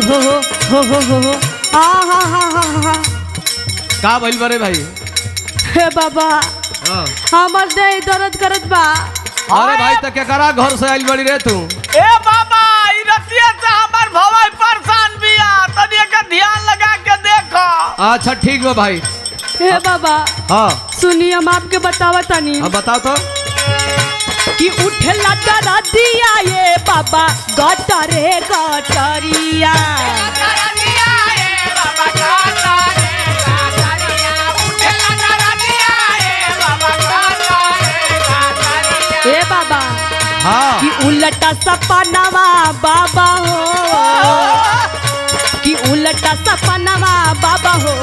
हो का भइल बरे भाई? हे बाबा हमर देह दर्द करत बा। अरे भाई त केकरा घर से आइल बड़ी रे तू? ए बाबा ई रतिया से हमर भवाई परेशान बिया, तनी के ध्यान लगा के देखो। अच्छा ठीक बा भाई। हे बाबा हाँ सुनिए हम आपके बतावा तनी। अब बताओ तो कि उठला दरदिया ये बाबा गटरे गटरिया। ए बाबा हाँ कि उलटा सपनावा बाबा हो, कि उलटा सपनावा बाबा हो,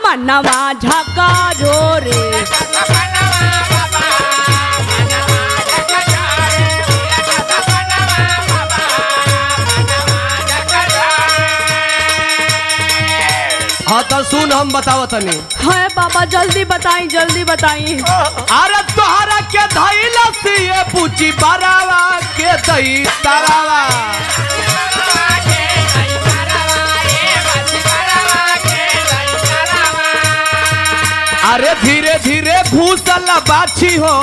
मनवा झका रे। हाँ तो सुन हम बताओ तनी। है बाबा जल्दी बताई जल्दी बताई। अरे तोहरा के धइला से ये पूछी बरावा के दई तारावा। अरे धीरे धीरे घुसल बाछी हो,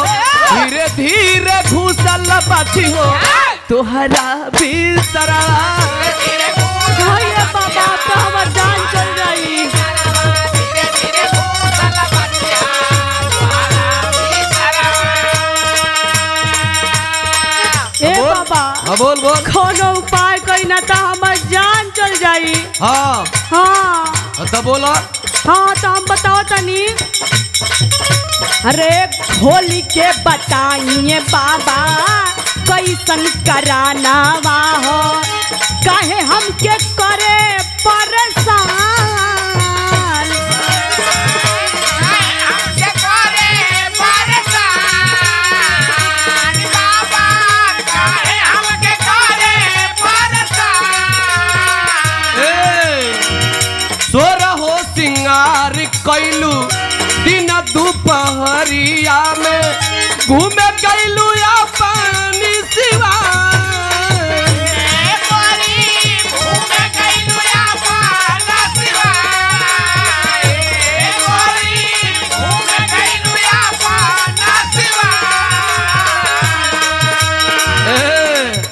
धीरे धीरे घुसल बाछी हो, तोहरा भी तारावा। ये बाबा तो हमार जान चल जाई। ए बाबा हाँ बोल बोल। कोनो उपाय करी ना तो हमार जान चल जाई। हाँ हाँ तो बोलो। हाँ तो हम बताओ तनी। अरे खोली के बताइए बाबा कैसन कराना हो, काहे हमके करे परेशान। सोरा हो सिंगार कैलू दिन दोपहरिया में, घूमे कैलू या पानी सिवा।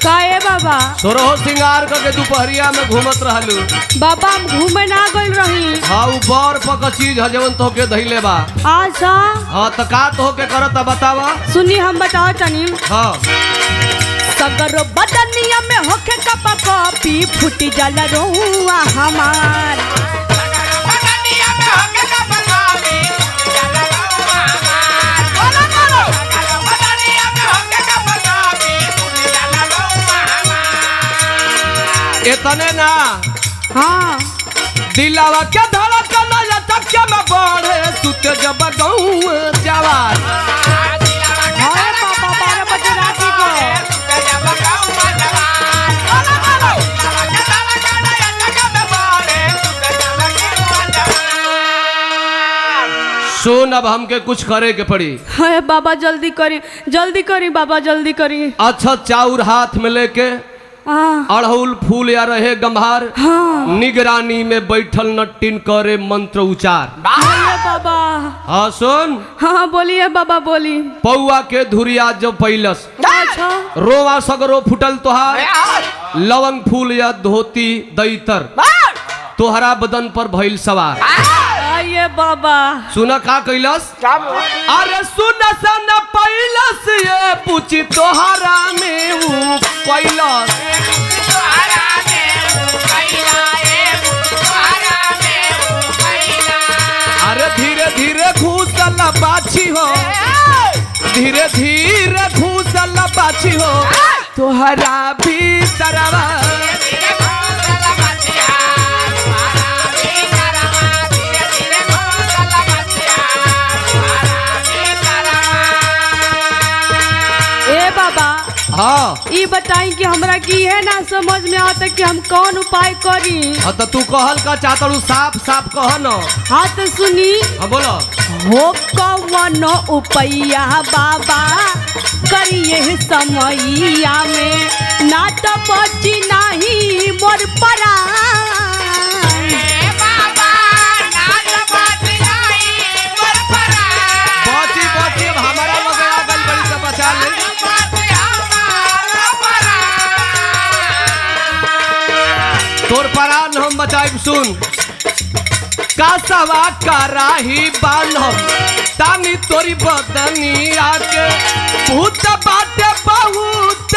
काहे बाबा? सोरा हो सिंगार करके दोपहरिया में घूमत रहलू। बाबा हम घूमे ना गइल रही। हाँ उ बर पक चीज है जवन तोहके धइले बा। अच्छा हाँ तो का तोहके करत बतावा। सुनी हम बताओ तनी। हाँ सगरो बदनिया में होके कपा कॉपी फूटी जल रोआ हमार। इतने ना हाँ दिलावा के धड़कन लटक में बढ़े सुते जब गौं जवान। हाय बाबा 12 बजे रात को। सुन अब हमके कुछ करे के पड़ी। हाय बाबा जल्दी करी बाबा जल्दी करी। अच्छा चाउर हाथ में लेके अड़हुल फूल या रहे गंभार, हाँ निगरानी में बैठल नटिन करे मंत्र उचार। बाबा हाँ सुन। हाँ बोलिए बाबा बोली। पौआ के धुरिया जो पैलस, अच्छा रोवा सगरो फुटल तोहार, लवंग फूल या धोती दैतर, तोहरा बदन पर भइल सवार। आइए बाबा सुना का कैलस? अरे सुन सन पैलस ये पूछी तोहरा में ऊ कैलस। अरे धीरे धीरे घुसल बाछी हो, धीरे धीरे घुसल बाछी हो, तोहरा भी तरवा। हाँ ये बताई कि हमरा की है ना समझ में आता कि हम कौन उपाय करी। हाँ तो तू कहल का चाहता साफ साफ कह न। हाँ तो सुनी। हाँ बोलो। हो कौन उपैया बाबा करिए समैया में, ना तो बची नहीं मोर परान। गायब सुन। कासवा कराही बांधम तानी तोरी बदनिया के भूत बाटे बहुत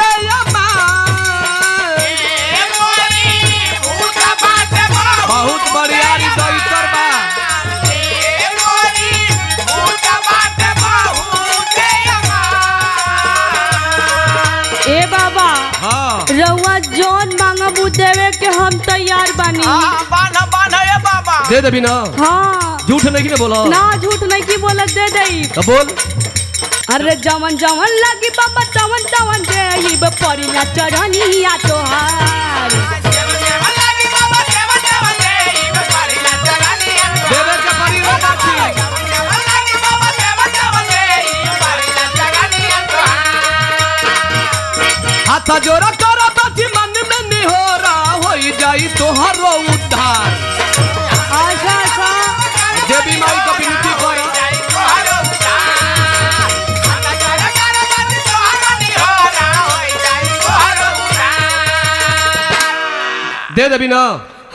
बहुत बड़ियारी दैतर बा। ए बाबा हाँ रउआ जौन मांगबू देवे के हम तैयार बानी। बांधा ए बाबा। दे देबी ना। हाँ झूठ नहीं के बोलो ना झूठ नहीं की बोलत दे दई। तो बोल। अरे जवन जवन लगी बाबा तवन तवन देई परी ना चढ़निया तोहार। देवे के परी रे बाछी। हाथ जोड़ा करा बाछी मन में निहोरा होई जाई तोहरो उद्धार। अच्छा अच्छा देवी माई को विनती करा। दे देबी ना।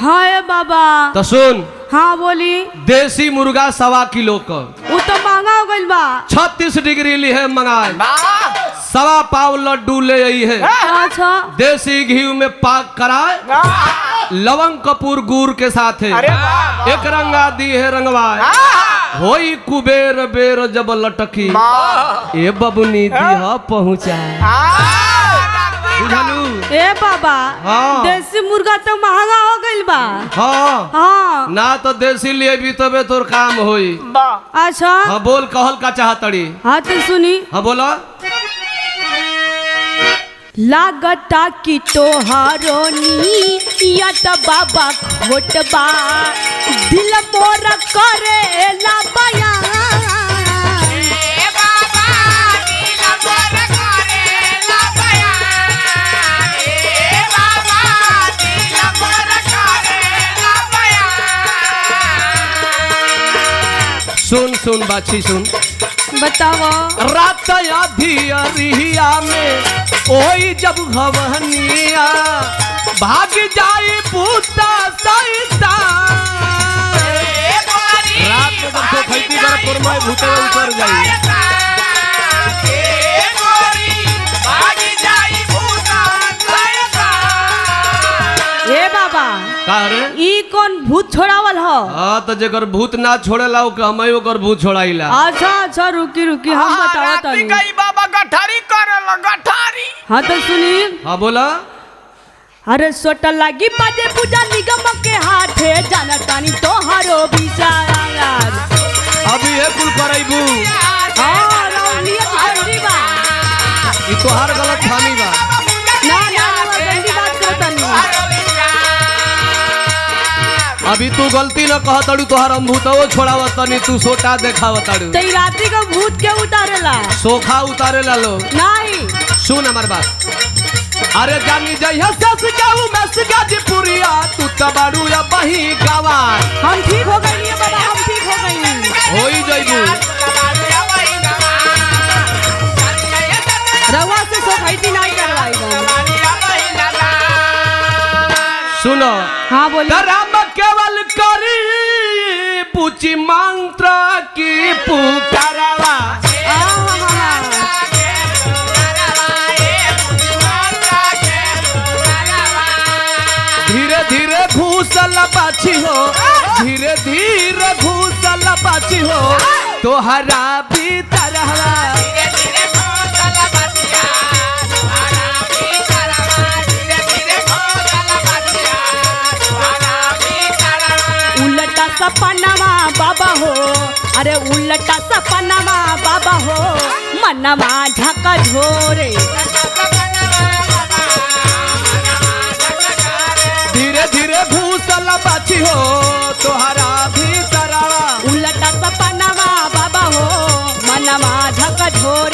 हाँ ए बाबा। तो सुन। हाँ बोली। देसी मुर्गा 1.25 किलो का वो तो महंगा हो गइल बा। 36 डिग्री ली है मंगाए। 1.25 पाव लड्डू ले आई है। अच्छा देसी घी में पाक कराए लवंग कपूर गुड़ के साथ है। एक रंगा दी है रंगवाए होई कुबेर बेर जब लटकी ए बबुनी दी पहुँचाए। बुझलू। ए बाबा हाँ। देसी मुर्गा तो महंगा हो गइल बा। हाँ हाँ ना तो देसी लिए भी तबे तोर काम होई। अच्छा हाँ बोल कहल का चाहतड़ी। हाँ तो सुनी। हाँ बोला। लागता की तोहारो नियत बाबा खोटबा दिल मोर करे ला बयान। सुन सुन बाछी सुन। बताओ। रात आधी अरिया में ओई जब घवनिया भाग जाई पूता सैता। रात में जब तो खैती कर पुरमाई भूते ऊपर जाई। ए बाबा का रे ई कौन भूत छोड़ावल हो? हाँ तो जेकर भूत ना छोड़ेला हमें ओकर भूत छोड़ाइला। अच्छा अच्छा रुकी रुकी हम बताओ तनी। बाबा गठारी करेला गठारी। हाँ तो सुनी। हाँ बोला। अरे सोटा लागी बाजे पूजा निगम के हाथे जाना तानी तोहारो विचार। अभी ये कुल करैबू। हाँ नियत गंदी बा। ई तोहार गलत फहमी बा। ना ना गंदी बात करो तनी। अभी तू गलती न कहतड़ू तोहार हम भूतवो छोड़ावत तनी तू सोटा देखावतड़ू। तई राती का भूत के उतारेला सोखा उतारेला लो। नहीं सुन हमार बात। अरे जानी जइहा सस गाऊ मस गाजीपुरिया तू तबाड़ू या बही गावा। हम ठीक हो गई बाबा हम ठीक हो गई। होई जइबू। रवा से सोखाइती नहीं करवाई गई। सुनो। हाँ बोलिए। राम केवल करी पूछी मंत्र की पुकारवा। धीरे धीरे घूसल बाछी हो धीरे धीरे घूसल बाछी हो तोहरा भीतर उल्टा सपनावा बाबा हो। अरे उल्टा सपनावा बाबा हो मनवा झका झोरे। धीरे धीरे घूसल बाछी हो तोहरा भीतर उल्टा सपनावा बाबा हो मनवा झका झोरे।